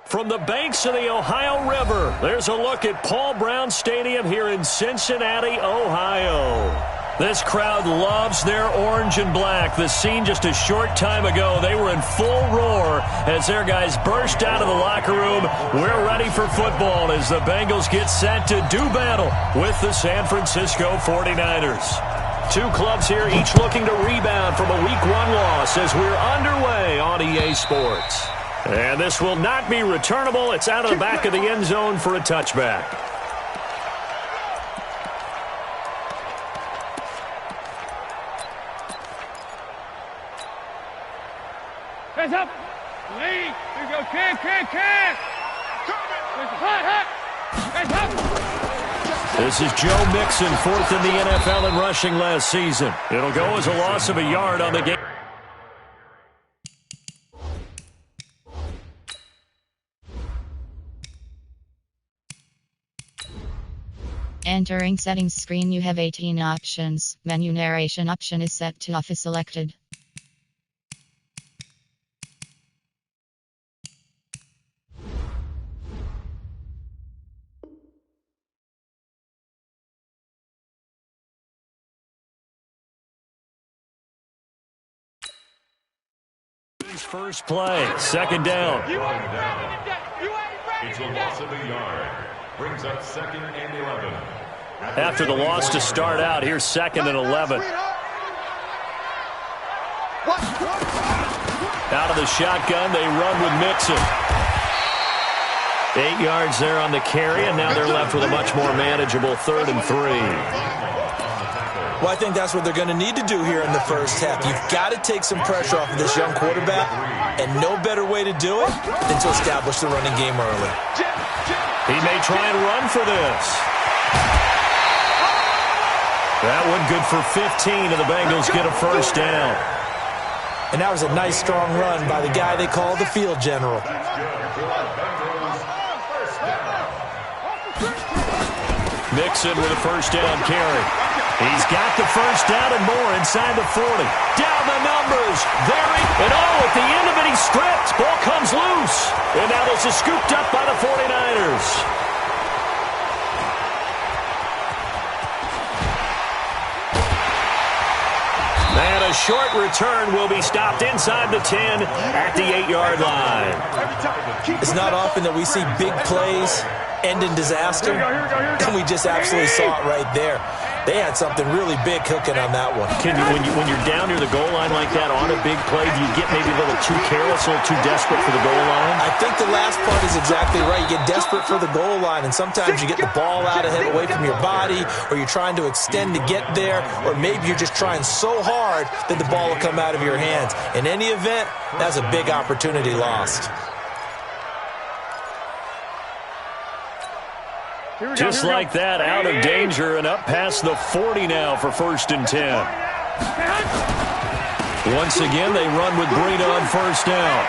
From the banks of the Ohio River, there's a look at Paul Brown Stadium here in Cincinnati, Ohio. This crowd loves their orange and black. The scene just a short time ago, they were in full roar as their guys burst out of the locker room. We're ready for football as the Bengals get set to do battle with the San Francisco 49ers. Two clubs here, each looking to rebound from a Week 1 loss as we're underway on EA Sports. And this will not be returnable. It's out of the back of the end zone for a touchback. Hands up. Lead. Here you go. Kick. Hands up. This is Joe Mixon, fourth in the NFL in rushing last season. It'll go as a loss of a yard on the game. Entering settings screen, you have 18 options. Menu narration option is set to off is selected. First play, second down. It's a loss of a yard. Brings up second and 11. After the loss to start out, here's second and 11. Out of the shotgun, they run with Mixon. 8 yards there on the carry, and now they're left with a much more manageable 3rd and 3. Well, I think that's what they're going to need to do here in the first half. You've got to take some pressure off of this young quarterback, and no better way to do it than to establish the running game early. He may try and run for this. That one good for 15, and the Bengals get a first down. And that was a nice, strong run by the guy they call the field general. Mixon with a first down carry. He's got the first down and more inside the 40. Down the numbers. And at the end of it, he's stripped. Ball comes loose. And now this is scooped up by the 49ers. And a short return will be stopped inside the 10 at the 8-yard line. It's not often that we see big plays end in disaster, and we just absolutely saw it right there. They had something really big cooking on that one. When you're down near the goal line like that on a big play, do you get maybe a little too careless, a little too desperate for the goal line? I think the last part is exactly right. You get desperate for the goal line, and sometimes you get the ball out ahead away from your body, or you're trying to extend to get there, or maybe you're just trying so hard that the ball will come out of your hands. In any event, that's a big opportunity lost. Just like that, out of danger and up past the 40 now for 1st and 10. Once again, they run with Breida on first down.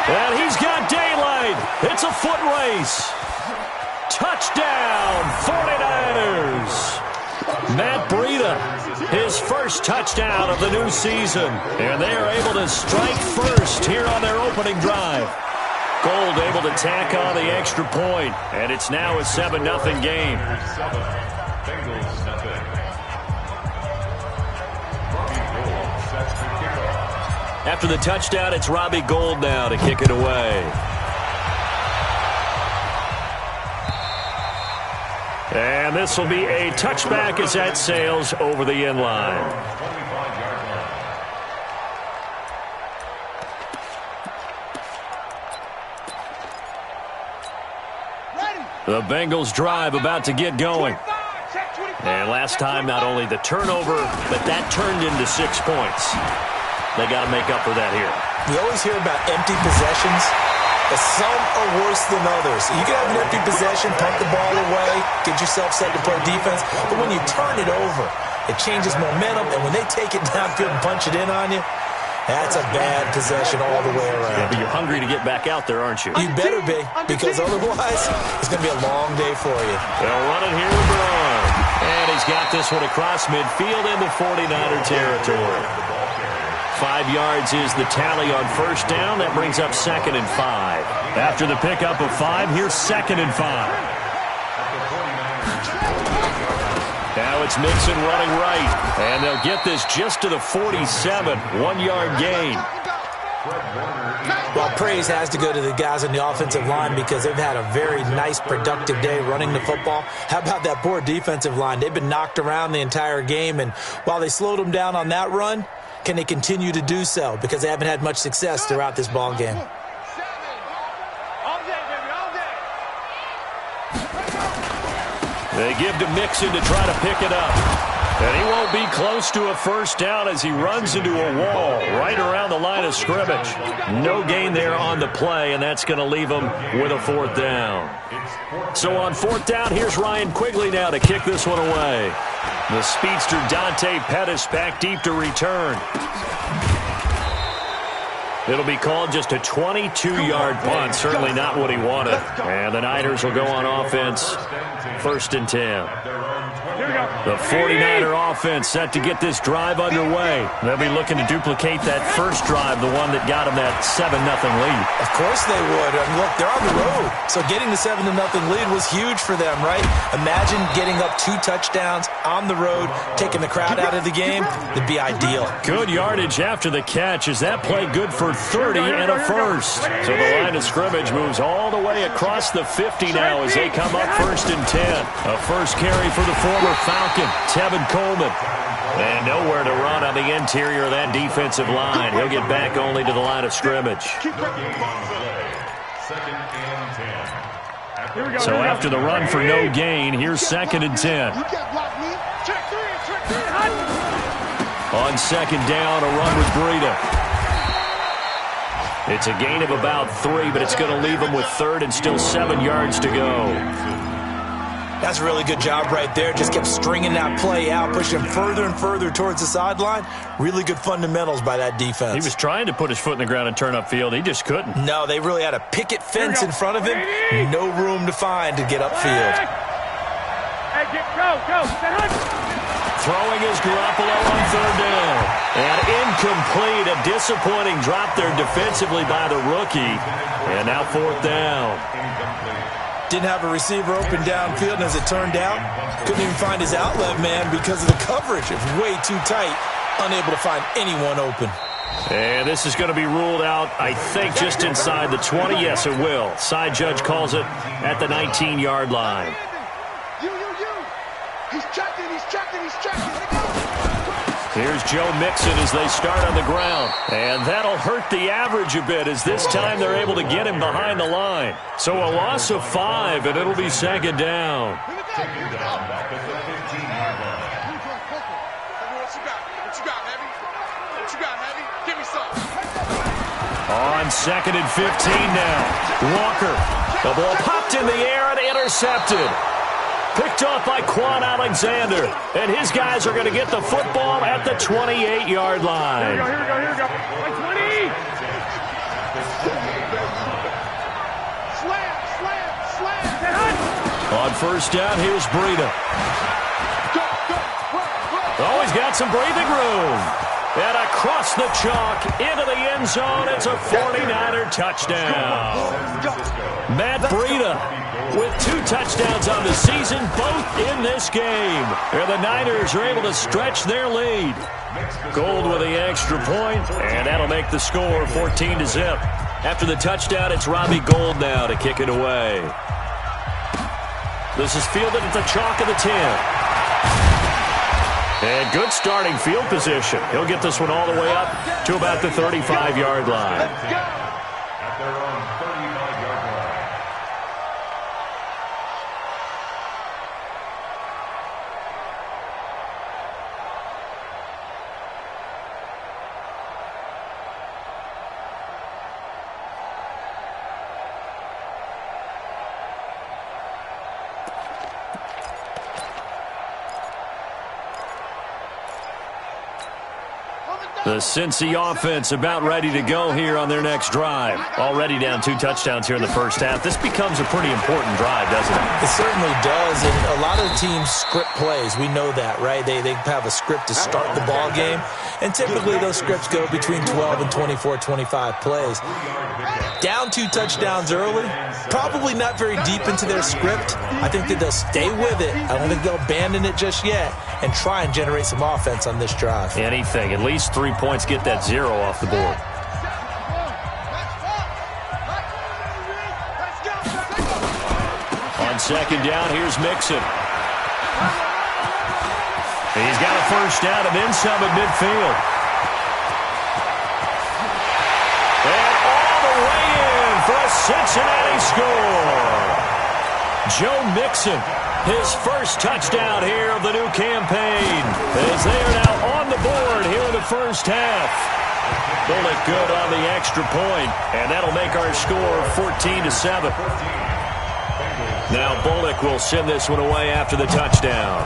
And he's got daylight. It's a foot race. Touchdown, 49ers. Matt Breida, his first touchdown of the new season. And they are able to strike first here on their opening drive. Gold able to tack on the extra point, and it's now a 7-0 game. After the touchdown, it's Robbie Gould now to kick it away. And this will be a touchback as that sails over the end line. The Bengals drive about to get going. And last time, not only the turnover, but that turned into 6 points. They got to make up for that here. We always hear about empty possessions, but some are worse than others. You can have an empty possession, pump the ball away, get yourself set to play defense, but when you turn it over, it changes momentum, and when they take it downfield and punch it in on you, that's a bad possession all the way around. Yeah, but you're hungry to get back out there, aren't you? You better be, because otherwise it's going to be a long day for you. They'll run it here with Braun. And he's got this one across midfield into 49er territory. 5 yards is the tally on first down. That brings up 2nd and 5. After the pickup of 5, here's 2nd and 5. Now it's Mixon running right. And they'll get this just to the 47. 1-yard gain. Well, praise has to go to the guys on the offensive line because they've had a very nice, productive day running the football. How about that poor defensive line? They've been knocked around the entire game, and while they slowed them down on that run, can they continue to do so? Because they haven't had much success throughout this ball game. They give to Mixon to try to pick it up. And he won't be close to a first down as he runs into a wall right around the line of scrimmage. No gain there on the play, and that's going to leave him with a 4th down. So on 4th down, here's Ryan Quigley now to kick this one away. The speedster Dante Pettis back deep to return. It'll be called just a 22-yard punt. Certainly not what he wanted. And the Niners will go on offense. 1st and 10. The 49er offense set to get this drive underway. They'll be looking to duplicate that first drive, the one that got them that 7-0 lead. Of course they would. I mean, look, they're on the road. So getting the 7-0 lead was huge for them, right? Imagine getting up 2 touchdowns on the road, taking the crowd out of the game. It'd be ideal. Good yardage after the catch. Is that play good for 30 and a first? So the line of scrimmage moves all the way across the 50 now as they come up 1st and 10. A first carry for the former Falcon, Tevin Coleman. And nowhere to run on the interior of that defensive line. He'll get back only to the line of scrimmage. So after the run for no gain, here's 2nd and 10. On 2nd down, a run with Breida. It's a gain of about 3, but it's going to leave him with 3rd and still 7 yards to go. That's a really good job right there. Just kept stringing that play out, pushing him further and further towards the sideline. Really good fundamentals by that defense. He was trying to put his foot in the ground and turn upfield. He just couldn't. No, they really had a picket fence in front of him. No room to find to get upfield. Go. Throwing is Garoppolo on 3rd down. And incomplete. A disappointing drop there defensively by the rookie. And now 4th down. Didn't have a receiver open downfield, and as it turned out, couldn't even find his outlet man because of the coverage. It was way too tight, unable to find anyone open. And this is going to be ruled out, I think, just inside the 20. Yes, it will. Side judge calls it at the 19-yard line. He's checking. Here's Joe Mixon as they start on the ground. And that'll hurt the average a bit as this time they're able to get him behind the line. So a loss of 5, and it'll be 2nd down. On 2nd and 15 now. Walker. The ball popped in the air and intercepted. Picked off by Quan Alexander. And his guys are going to get the football at the 28-yard line. Here we go. Like 20. Slam. On 1st down, here's Breida. Oh, he's got some breathing room. And across the chalk, into the end zone, it's a 49er touchdown. Matt Breida with 2 touchdowns on the season, both in this game. And the Niners are able to stretch their lead. Gold with the extra point, and that'll make the score 14-0. After the touchdown, it's Robbie Gould now to kick it away. This is fielded at the chalk of the 10. And good starting field position. He'll get this one all the way up to about the 35-yard line. At their own 35-yard line. On the The Cincy offense about ready to go here on their next drive. Already down 2 touchdowns here in the first half. This becomes a pretty important drive, doesn't it? It certainly does, and a lot of teams script plays. We know that, right? They have a script to start the ball game, and typically those scripts go between 12 and 24, 25 plays. Down 2 touchdowns early, probably not very deep into their script. I think that they'll stay with it. I don't think they'll abandon it just yet and try and generate some offense on this drive. Anything. At least 3 points, get that 0 off the board. On second down, here's Mixon. He's got a first down and then some at midfield. And all the way in for a Cincinnati score. Joe Mixon, his first touchdown here of the new campaign, as they are now on the board here in the first half. Bullock good on the extra point, and that'll make our score 14-7. Now Bullock will send this one away after the touchdown.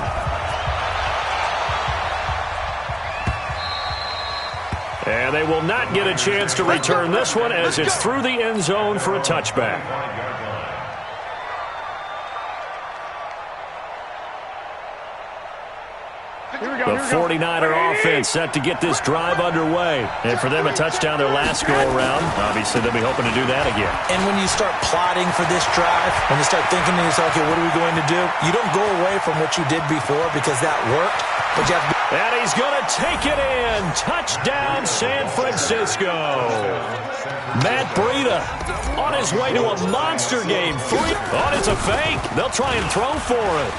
And they will not get a chance to return this one as it's through the end zone for a touchback. The 49er offense set to get this drive underway. And for them, a touchdown their last go-around. Obviously, they'll be hoping to do that again. And when you start plotting for this drive, when you start thinking to yourself, okay, what are we going to do? You don't go away from what you did before because that worked. But you have to... And he's going to take it in. Touchdown, San Francisco. Matt Breida on his way to a monster game. Oh, it's a fake. They'll try and throw for it.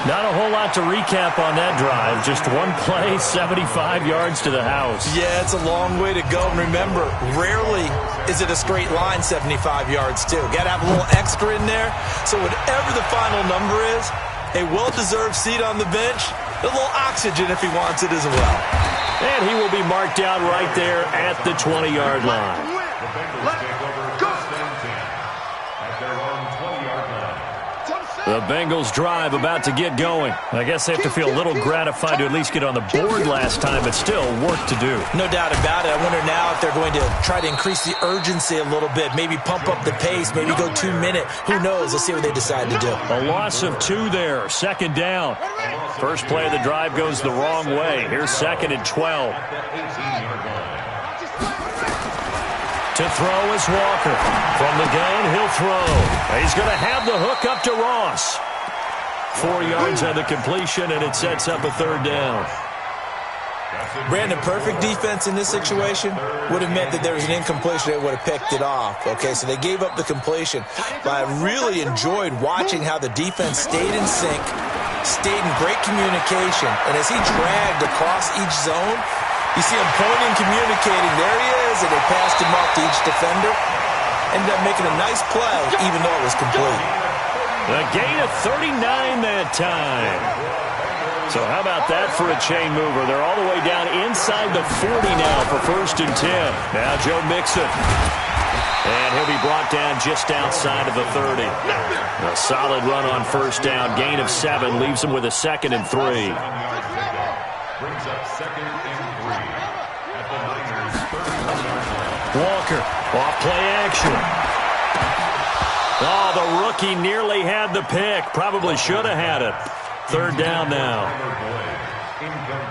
Not a whole lot to recap on that drive. Just one play, 75 yards to the house. Yeah, it's a long way to go. And remember, rarely is it a straight line 75 yards, too. Got to have a little extra in there. So whatever the final number is, a well-deserved seat on the bench, a little oxygen if he wants it as well. And he will be marked down right there at the 20-yard line. The Bengals drive about to get going. I guess they have to feel a little gratified to at least get on the board last time, but still work to do. No doubt about it. I wonder now if they're going to try to increase the urgency a little bit, maybe pump up the pace, maybe go 2-minute. Who knows? Let's see what they decide to do. A loss of 2 there, second down. First play of the drive goes the wrong way. Here's second and 12. To throw is Walker. From the gun, he'll throw. He's going to have the hook up to Ross. 4 yards on the completion, and it sets up a third down. Brandon, perfect defense in this situation would have meant that there was an incompletion. They would have picked it off. Okay, so they gave up the completion. But I really enjoyed watching how the defense stayed in sync, stayed in great communication. And as he dragged across each zone, you see him pointing, communicating. There he is, and they passed him off to each defender. Ended up making a nice play, even though it was complete. A gain of 39 that time. So how about that for a chain mover? They're all the way down inside the 40 now for first and 10. Now Joe Mixon. And he'll be brought down just outside of the 30. A solid run on first down. Gain of 7 leaves him with a second and 3. Brings up second and 3 at the Niners' 30. Walker, off play action. Oh, the rookie nearly had the pick. Probably should have had it. Third down now.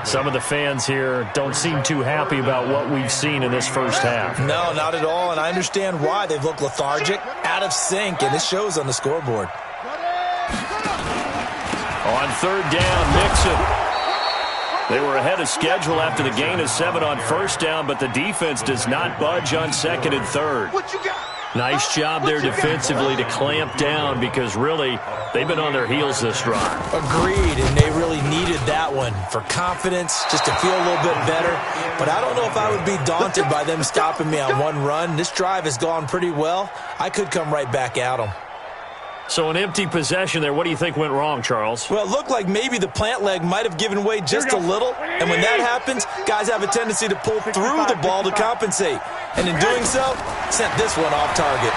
Some of the fans here don't seem too happy about what we've seen in this first half. No, not at all, and I understand why. They've looked lethargic, out of sync, and this shows on the scoreboard. On third down, Mixon. They were ahead of schedule after the gain of 7 on first down, but the defense does not budge on second and third. Nice job there defensively to clamp down because really they've been on their heels this drive. Agreed, and they really needed that one for confidence, just to feel a little bit better. But I don't know if I would be daunted by them stopping me on one run. This drive has gone pretty well. I could come right back at them. So an empty possession there. What do you think went wrong, Charles? Well, it looked like maybe the plant leg might have given way just a little. And when that happens, guys have a tendency to pull through the ball to compensate. And in doing so, sent this one off target.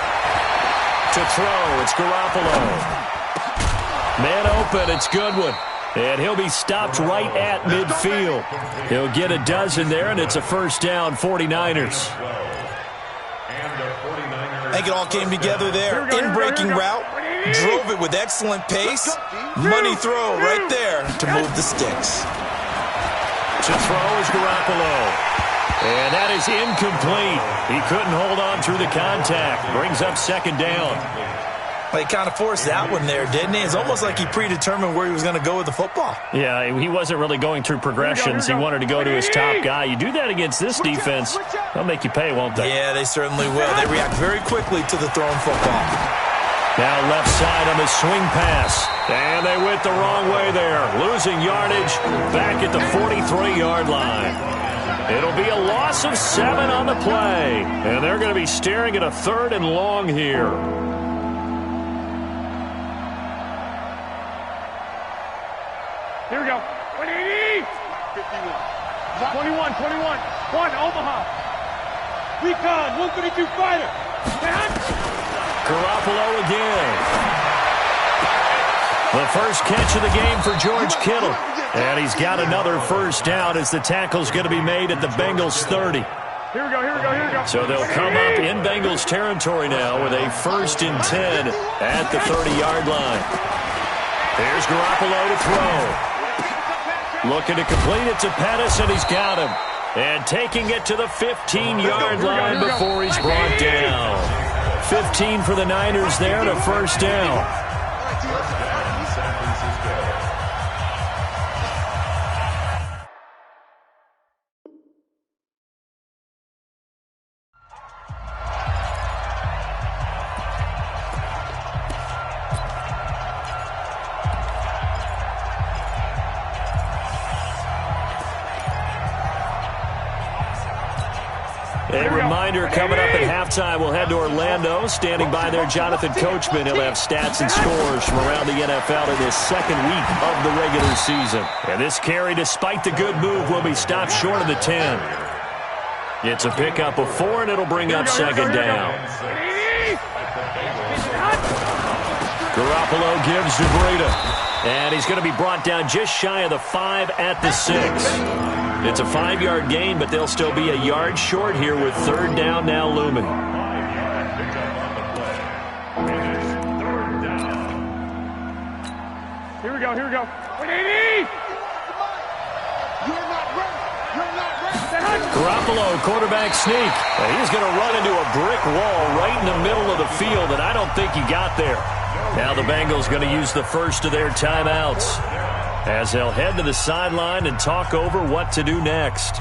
To throw, it's Garoppolo. Man open, it's Goodwin. And he'll be stopped right at midfield. He'll get a dozen there, and it's a first down, 49ers. I think it all came together there. In-breaking route, drove it with excellent pace. Money throw right there to move the sticks. To throw is Garoppolo. And that is incomplete. He couldn't hold on through the contact. Brings up second down. Well, he kind of forced that one there, didn't he? It's almost like he predetermined where he was going to go with the football. Yeah, he wasn't really going through progressions. He wanted to go to his top guy. You do that against this defense, they'll make you pay, won't they? Yeah, they certainly will. They react very quickly to the thrown football. Now left side on the swing pass. And they went the wrong way there. Losing yardage back at the 43-yard line. It'll be a loss of 7 on the play. And they're going to be staring at a 3rd and long here. Here we go. 180. 21. 1, Omaha. Recon, 132 fighter. Garoppolo again. The first catch of the game for George Kittle. And he's got another first down as the tackle's going to be made at the Bengals 30. Here we go. So they'll come up in Bengals territory now with a 1st and 10 at the 30-yard line. Here's Garoppolo to throw. Looking to complete it to Pettis, and he's got him. And taking it to the 15-yard line before he's brought down. 15 for the Niners there and a first down. A reminder coming up at halftime, we'll head to Orlando. Standing by there, Jonathan Coachman. He'll have stats and scores from around the NFL in this second week of the regular season. And this carry, despite the good move, will be stopped short of the 10. It's a pickup of 4, and it'll bring up second down. Garoppolo gives to Breida. And he's going to be brought down just shy of the 5 at the 6. It's a 5-yard gain, but they'll still be a yard short here with 3rd down now looming. Here we go. 180. Garoppolo, quarterback sneak. He's going to run into a brick wall right in the middle of the field, and I don't think he got there. Now the Bengals going to use the first of their timeouts as they'll head to the sideline and talk over what to do next.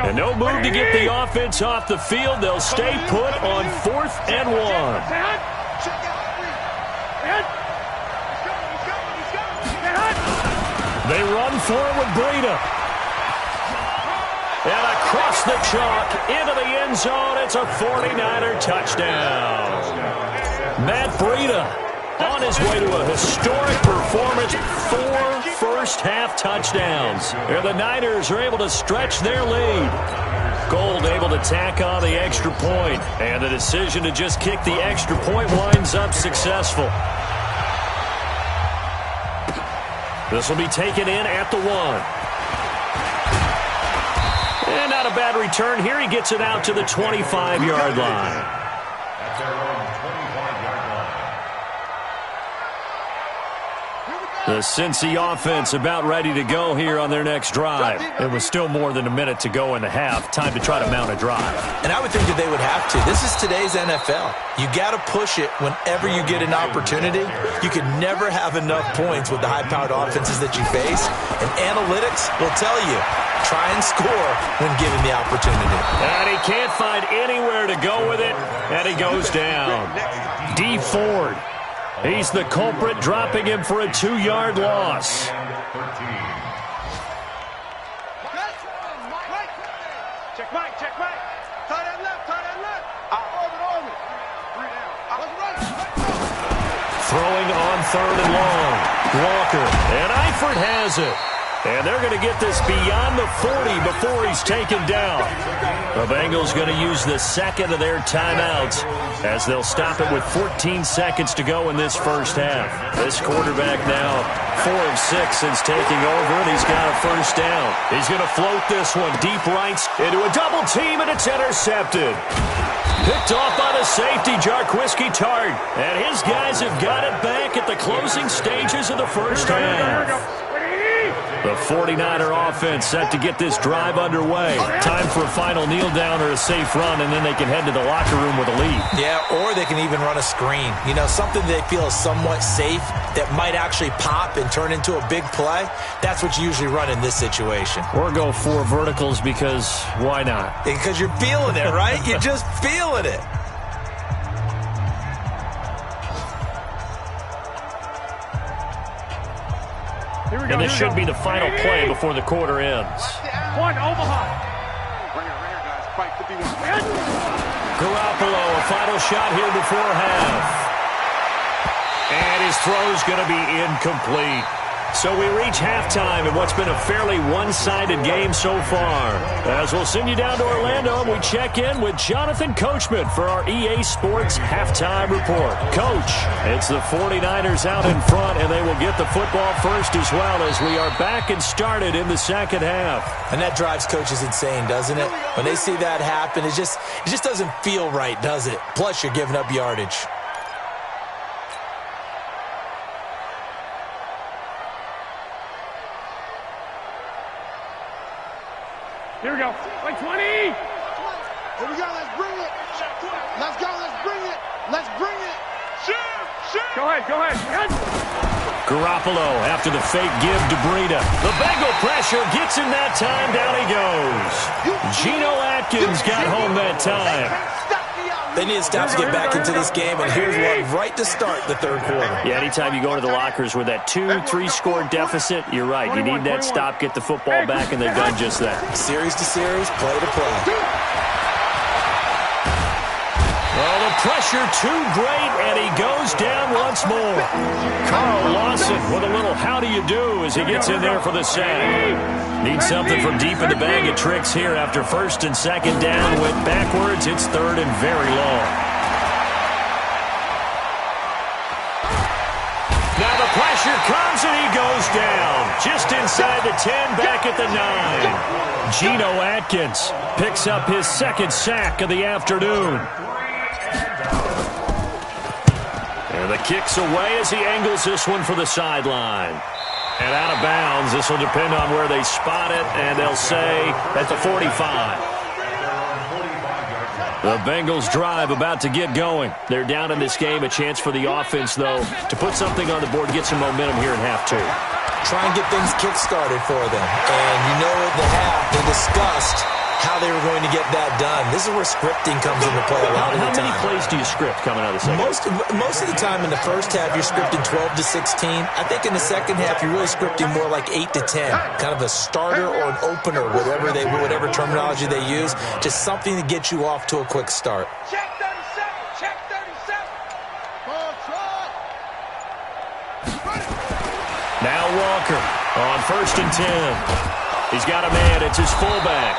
And no move to get the offense off the field. They'll stay put on 4th and 1. They run for it with Breida. And across the chalk into the end zone. It's a 49er touchdown. Matt Breida on his way to a historic performance. 4 first-half touchdowns. And the Niners are able to stretch their lead. Gold able to tack on the extra point. And the decision to just kick the extra point winds up successful. This will be taken in at the 1. And not a bad return here. He gets it out to the 25-yard line. The Cincy offense about ready to go here on their next drive. It was still more than a minute to go in the half. Time to try to mount a drive. And I would think that they would have to. This is today's NFL. You got to push it whenever you get an opportunity. You can never have enough points with the high-powered offenses that you face. And analytics will tell you, try and score when given the opportunity. And he can't find anywhere to go with it. And he goes down. D. Ford. He's the culprit, dropping him for a 2-yard loss. Check Mike. Tie that left. Arm it. 3 down. 3rd and long. Walker, and Eifert has it. And they're going to get this beyond the 40 before he's taken down. The Bengals going to use the second of their timeouts as they'll stop it with 14 seconds to go in this first half. This quarterback now 4 of 6 since taking over, and he's got a first down. He's going to float this one deep right into a double team, and it's intercepted. Picked off by the safety, Jarquiski Tart. And his guys have got it back at the closing stages of the first half. The 49er offense set to get this drive underway. Time for a final kneel down or a safe run, and then they can head to the locker room with a lead. Yeah, or they can even run a screen. You know, something they feel is somewhat safe that might actually pop and turn into a big play. That's what you usually run in this situation. Or go 4 verticals because why not? Because you're feeling it, right? You're just feeling it. And this should be the final play before the quarter ends. One, Omaha. Garoppolo, a final shot here before half. And his throw's going to be incomplete. So we reach halftime in what's been a fairly one-sided game so far. As we'll send you down to Orlando, and we check in with Jonathan Coachman for our EA Sports Halftime Report. Coach, it's the 49ers out in front, and they will get the football first as well as we are back and started in the second half. And that drives coaches insane, doesn't it? When they see that happen, it just doesn't feel right, does it? Plus, you're giving up yardage. Here we go. Like 20. Here we go. Let's bring it. Let's go. Let's bring it. Let's bring it. Shoot. Go ahead. Garoppolo after the fake give to Breida. The Bengal pressure gets him that time. Down he goes. Geno Atkins got home that time. They need to stop to get back into this game, and here's one right to start the third quarter. Yeah, anytime you go to the lockers with that 2-3 score deficit, you're right. You need that stop, get the football back, and they've done just that. Series to series, play to play. Well, the pressure too great, and he goes down once more. Carl Lawson with a little how do you do as he gets in there for the sack. Needs something from deep in the bag of tricks here after first and second down. Went backwards. It's third and very long. Now the pressure comes and he goes down. Just inside the 10, back at the 9. Geno Atkins picks up his second sack of the afternoon. And the kick's away as he angles this one for the sideline. And out of bounds, this will depend on where they spot it, and they'll say at the 45. The Bengals drive about to get going. They're down in this game. A chance for the offense, though, to put something on the board, get some momentum here in half 2. Try and get things kick-started for them. And you know at the half, they discussed how they were going to get that done. This is where scripting comes into play a lot of the time. How many plays do you script coming out of the second? Most of the time in the first half, you're scripting 12 to 16. I think in the second half, you're really scripting more like 8 to 10. Kind of a starter or an opener, whatever terminology they use. Just something to get you off to a quick start. Check 37. Check 37. Now Walker on first and 10. He's got a man. It's his fullback.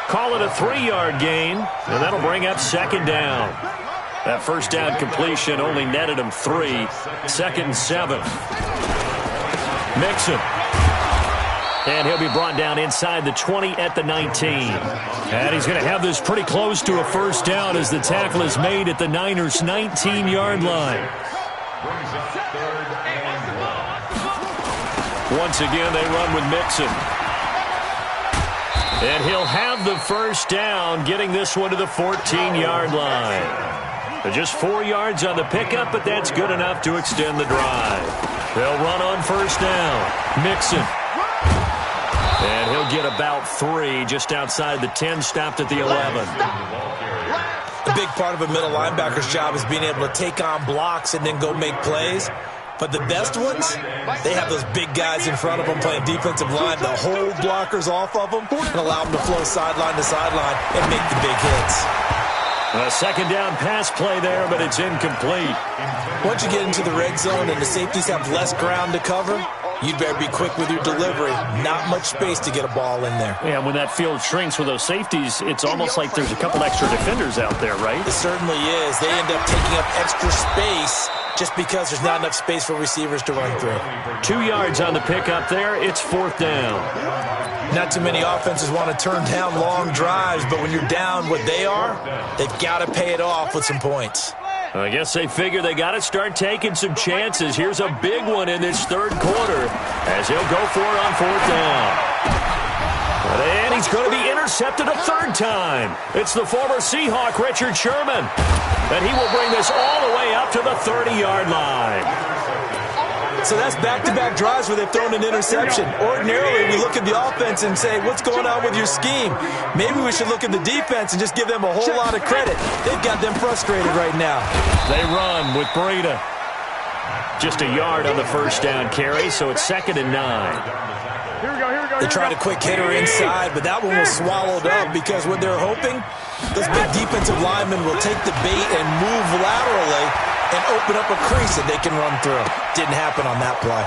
Call it a 3-yard gain, and that'll bring up second down. That first down completion only netted him 3. Second and 7. Mixon. And he'll be brought down inside the 20 at the 19. And he's going to have this pretty close to a first down as the tackle is made at the Niners' 19-yard line. Once again, they run with Mixon. And he'll have the first down, getting this one to the 14-yard line. Just 4 yards on the pickup, but that's good enough to extend the drive. They'll run on first down. Mixon. And he'll get about 3 just outside the 10, stopped at the 11. A big part of a middle linebacker's job is being able to take on blocks and then go make plays. But the best ones, they have those big guys in front of them playing defensive line to hold blockers off of them and allow them to flow sideline to sideline and make the big hits. A second down pass play there, but it's incomplete. Once you get into the red zone and the safeties have less ground to cover, you'd better be quick with your delivery. Not much space to get a ball in there. Yeah, when that field shrinks with those safeties, it's almost like there's a couple extra defenders out there, right? It certainly is. They end up taking up extra space just because there's not enough space for receivers to run through. 2 yards on the pickup there. It's 4th down. Not too many offenses want to turn down long drives, but when you're down what they are, they've got to pay it off with some points. I guess they figure they got to start taking some chances. Here's a big one in this third quarter as he'll go for it on 4th down. And he's going to be intercepted a third time. It's the former Seahawk, Richard Sherman. And he will bring this all the way up to the 30-yard line. So that's back-to-back drives where they've thrown an interception. Ordinarily, we look at the offense and say, what's going on with your scheme? Maybe we should look at the defense and just give them a whole lot of credit. They've got them frustrated right now. They run with Breida. Just a yard on the first down carry, so it's 2nd and 9. They tried a quick hitter inside, but that one was swallowed up because what they're hoping, those big defensive linemen will take the bait and move laterally and open up a crease that they can run through. Didn't happen on that play.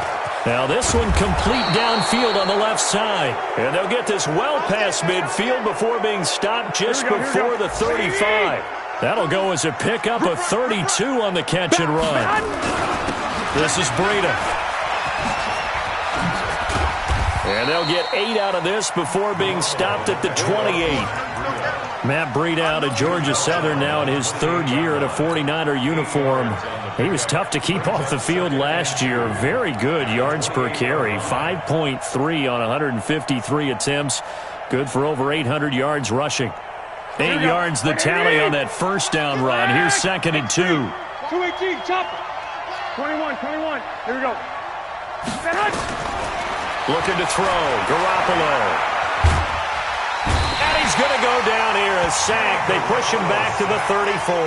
Now this one complete downfield on the left side. And they'll get this well past midfield before being stopped just before the 35. That'll go as a pickup of 32 on the catch and run. This is Breida. And they'll get 8 out of this before being stopped at the 28. Matt Breida out of Georgia Southern now in his 3rd year in a 49er uniform. He was tough to keep off the field last year. Very good yards per carry. 5.3 on 153 attempts. Good for over 800 yards rushing. 8 yards the tally on that first down run. Here's 2nd and 2. 218, chopper. 21. Here we go. Looking to throw. Garoppolo. And he's going to go down here. A sack. They push him back to the 34.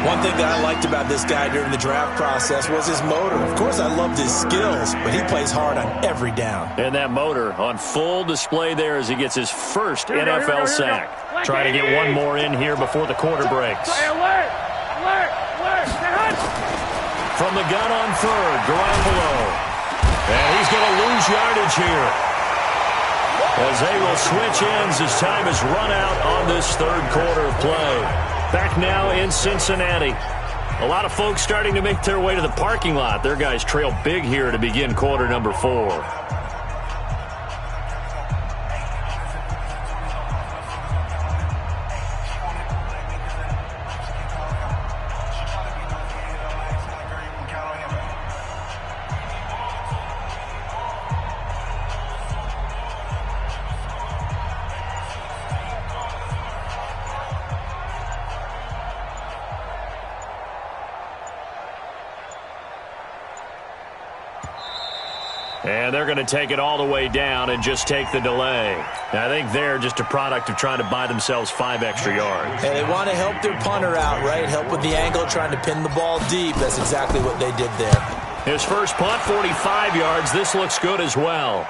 One thing that I liked about this guy during the draft process was his motor. Of course, I loved his skills, but he plays hard on every down. And that motor on full display there as he gets his first NFL sack. Trying to get one more in here before the quarter breaks. From the gun on 3rd, Garoppolo. And he's going to lose yardage here as they will switch ends as time has run out on this third quarter of play. Back now in Cincinnati. A lot of folks starting to make their way to the parking lot. Their guys trail big here to begin quarter number 4. And they're going to take it all the way down and just take the delay. I think they're just a product of trying to buy themselves 5 extra yards. And they want to help their punter out, right? Help with the angle, trying to pin the ball deep. That's exactly what they did there. His first punt, 45 yards. This looks good as well.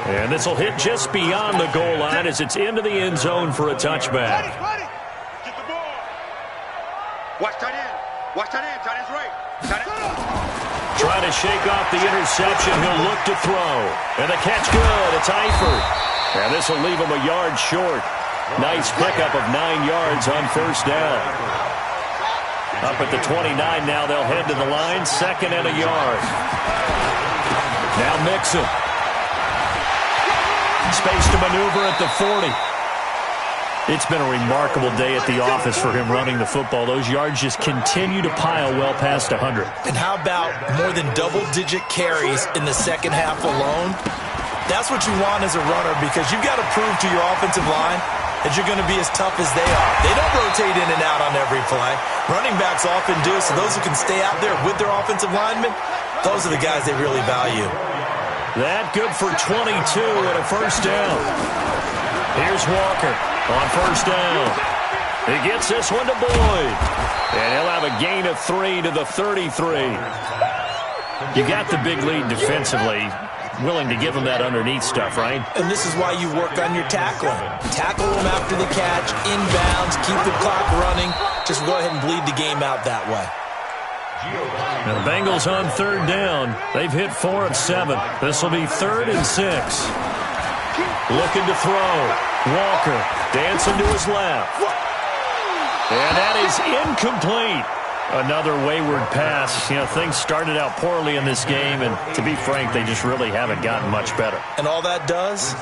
And this will hit just beyond the goal line as it's into the end zone for a touchback. Ready. Get the ball. Watch tight end. Watch tight end. Tight end's right. Tight end. Trying to shake off the interception. He'll look to throw. And the catch good. It's Eifert. And this will leave him a yard short. Nice pickup of 9 yards on first down. Up at the 29 now. They'll head to the line. 2nd and a yard. Now Mixon. Space to maneuver at the 40. It's been a remarkable day at the office for him running the football. Those yards just continue to pile well past 100. And how about more than double-digit carries in the second half alone? That's what you want as a runner because you've got to prove to your offensive line that you're going to be as tough as they are. They don't rotate in and out on every play. Running backs often do, so those who can stay out there with their offensive linemen, those are the guys they really value. That good for 22 and a first down. Here's Walker on first down. He gets this one to Boyd. And he'll have a gain of 3 to the 33. You got the big lead defensively. willing to give them that underneath stuff, right? And this is why you work on your tackling. Tackle them after the catch, inbounds, keep the clock running. Just go ahead and bleed the game out that way. Now the Bengals on third down. They've hit 4 of 7. This will be 3rd and 6. Looking to throw. Walker dancing to his left. And that is incomplete. Another wayward pass. You know, things started out poorly in this game, and to be frank, they just really haven't gotten much better. And all that does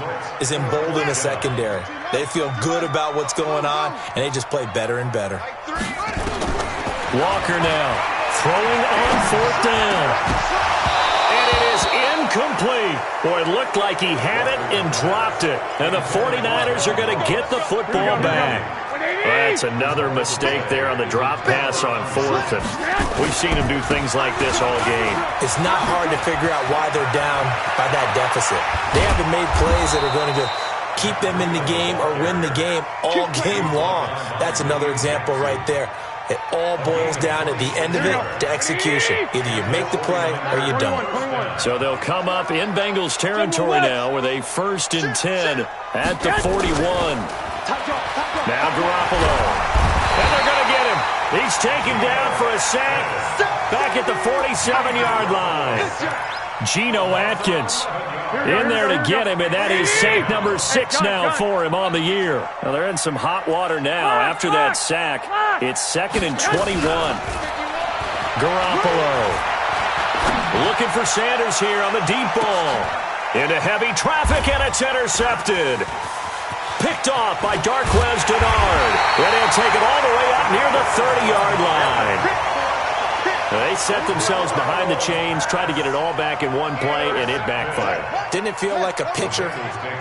is embolden the secondary. They feel good about what's going on, and they just play better and better. Walker now throwing on 4th down. And it is incomplete. Boy, it looked like he had it and dropped it. And the 49ers are going to get the football back. That's another mistake there on the drop pass on 4th. And we've seen him do things like this all game. It's not hard to figure out why they're down by that deficit. They haven't made plays that are going to keep them in the game or win the game all game long. That's another example right there. It all boils down at the end of it to execution. Either you make the play or you don't. So they'll come up in Bengals territory now with a 1st and 10 at the 41. Now Garoppolo. And they're going to get him. He's taken down for a sack back at the 47-yard line. Geno Atkins in there to get him, and that is sack number 6 now for him on the year. Now they're in some hot water now after that sack. It's 2nd and 21. Garoppolo looking for Sanders here on the deep ball. Into heavy traffic, and it's intercepted. Picked off by Darquez Dennard. And he'll take it all the way up near the 30-yard line. They set themselves behind the chains, tried to get it all back in one play, and it backfired. Didn't it feel like a pitcher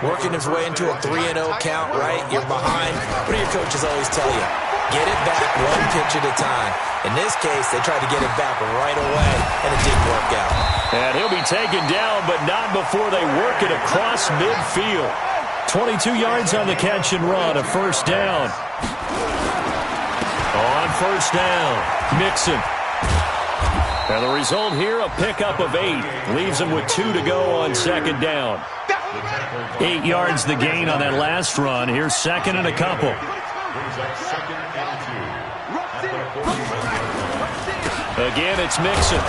working his way into a 3-0 count, right? You're behind. What do your coaches always tell you? Get it back one pitch at a time. In this case, they tried to get it back right away, and it didn't work out. And he'll be taken down, but not before they work it across midfield. 22 yards on the catch and run, a 1st down. On 1st down, Mixon. And the result here, a pickup of 8. Leaves them with 2 to go on 2nd down. 8 yards the gain on that last run. Here's 2nd and a couple. Again, it's Mixon.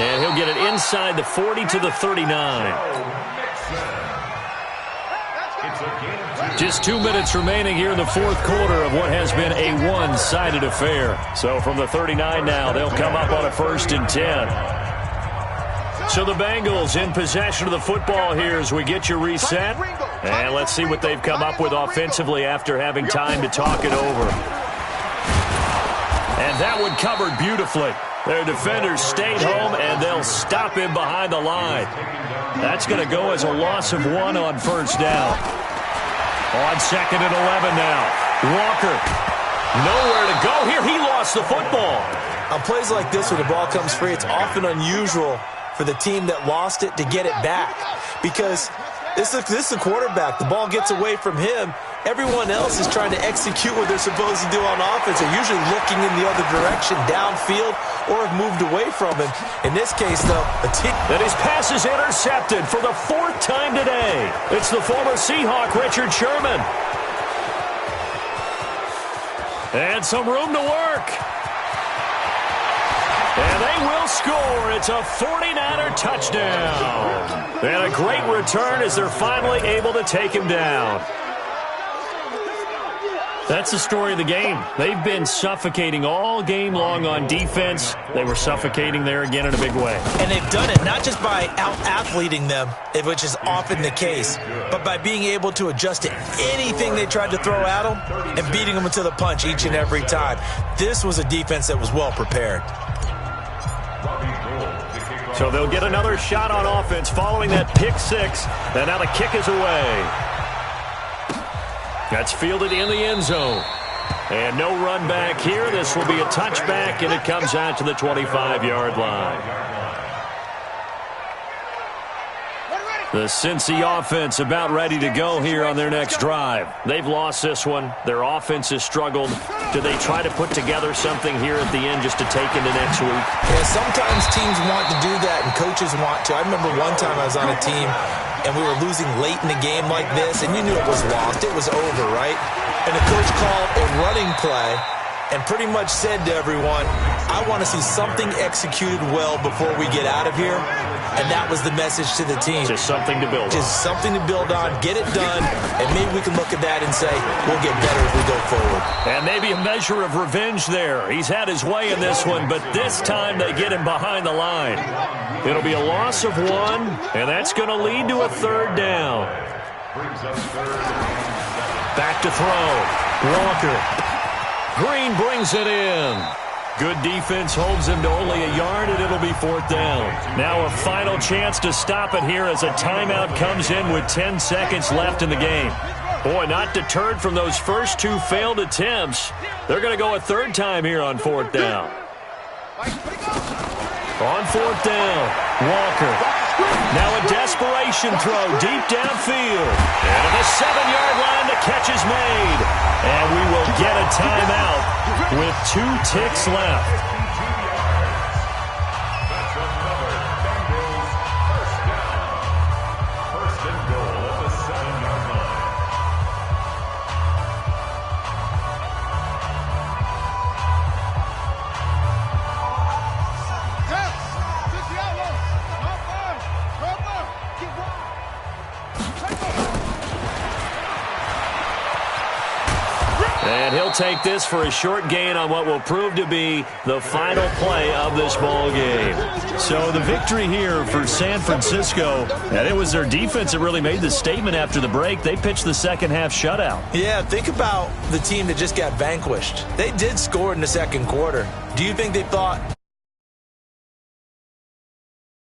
And he'll get it inside the 40 to the 39. Just 2 minutes remaining here in the 4th quarter of what has been a one-sided affair. So from the 39 now, they'll come up on a 1st and 10. So the Bengals in possession of the football here as we get you reset. And let's see what they've come up with offensively after having time to talk it over. And that one covered beautifully. Their defenders stayed home, and they'll stop him behind the line. That's going to go as a loss of 1 on 1st down. On 2nd and 11 now. Walker, nowhere to go here. He lost the football. On plays like this where the ball comes free, it's often unusual for the team that lost it to get it back. Because this is a quarterback. The ball gets away from him. Everyone else is trying to execute what they're supposed to do on offense. They're usually looking in the other direction, downfield, or have moved away from him. In this case, though, a team... And his pass is intercepted for the 4th time today. It's the former Seahawk, Richard Sherman. And some room to work. And they will score. It's a 49er touchdown. And a great return as they're finally able to take him down. That's the story of the game. They've been suffocating all game long on defense. They were suffocating there again in a big way. And they've done it not just by out-athleting them, which is often the case, but by being able to adjust to anything they tried to throw at them and beating them to the punch each and every time. This was a defense that was well prepared. So they'll get another shot on offense following that pick 6. And now the kick is away. That's fielded in the end zone. And no run back here. This will be a touchback, and it comes out to the 25-yard line. The Cincy offense about ready to go here on their next drive. They've lost this one. Their offense has struggled. Do they try to put together something here at the end just to take into next week? Yeah, sometimes teams want to do that and coaches want to. I remember one time I was on a team and we were losing late in the game like this, and you knew it was lost. It was over, right? And the coach called a running play and pretty much said to everyone, I want to see something executed well before we get out of here. And that was the message to the team. Just something to build on. Just something to build on, get it done, and maybe we can look at that and say, we'll get better as we go forward. And maybe a measure of revenge there. He's had his way in this one, but this time they get him behind the line. It'll be a loss of 1, and that's going to lead to a 3rd down. Back to throw. Walker. Green brings it in. Good defense holds him to only a yard, and it'll be 4th down. Now a final chance to stop it here as a timeout comes in with 10 seconds left in the game. Boy, not deterred from those first 2 failed attempts. They're going to go a 3rd time here on 4th down. On 4th down, Walker. Now a desperation throw deep downfield. And at the 7-yard line, the catch is made. And we will get a timeout with 2 ticks left. And he'll take this for a short gain on what will prove to be the final play of this ball game. So the victory here for San Francisco, and it was their defense that really made the statement after the break. They pitched the second-half shutout. Yeah, think about the team that just got vanquished. They did score in the second quarter. Do you think they thought